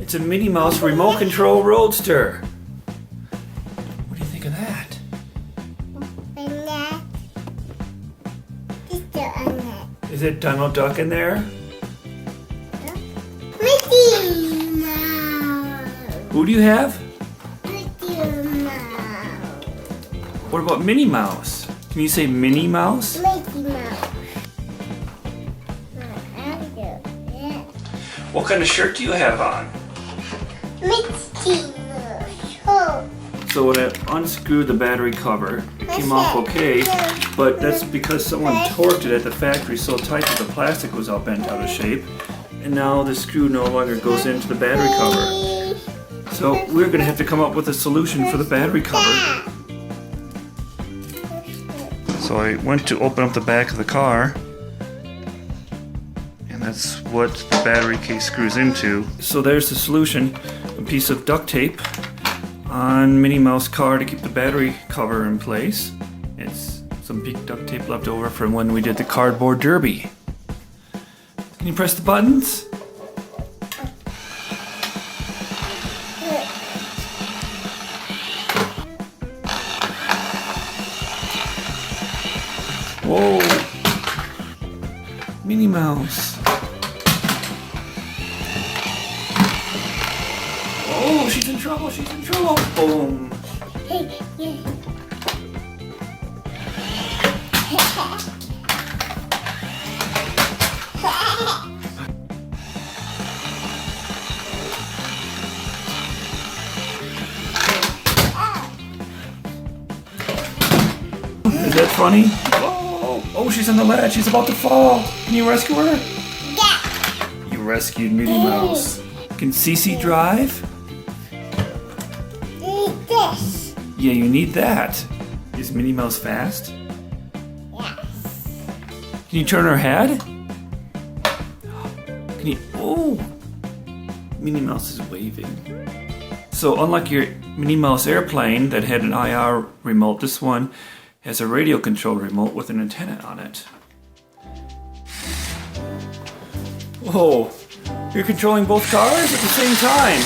It's a Minnie Mouse remote control Roadster. What do you think of that? Is it Donald Duck in there? Mickey Mouse. Who do you have? Mickey Mouse. What about Minnie Mouse? Can you say Minnie Mouse? Mickey Mouse. What kind of shirt do you have on? Mickey Mouse. Oh. So when I unscrewed the battery cover, it came off okay, but that's because someone torqued it at the factory so tight that the plastic was all bent out of shape, and now the screw no longer goes into the battery cover. So we're going to have to come up with a solution for the battery cover. So I went to open up the back of the car, and that's what the battery case screws into. So there's the solution, a piece of duct tape on Minnie Mouse car to keep the battery cover in place. It's some big duct tape left over from when we did the cardboard derby. Can you press the buttons? Whoa! Minnie Mouse. Oh, she's in trouble, she's in trouble. Boom. Is that funny? Oh, she's on the ledge. She's about to fall. Can you rescue her? Yeah. You rescued Minnie Mouse. Can Cece drive? This. Yeah, you need that. Is Minnie Mouse fast? Yes. Can you turn her head? Can you? Oh! Minnie Mouse is waving. So unlike your Minnie Mouse airplane that had an IR remote, this one has a radio control remote with an antenna on it. Whoa! You're controlling both cars at the same time.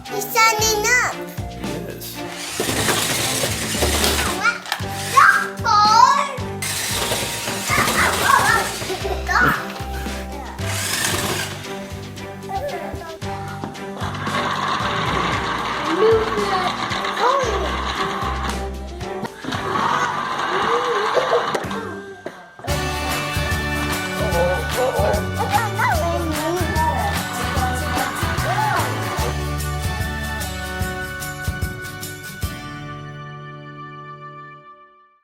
He's standing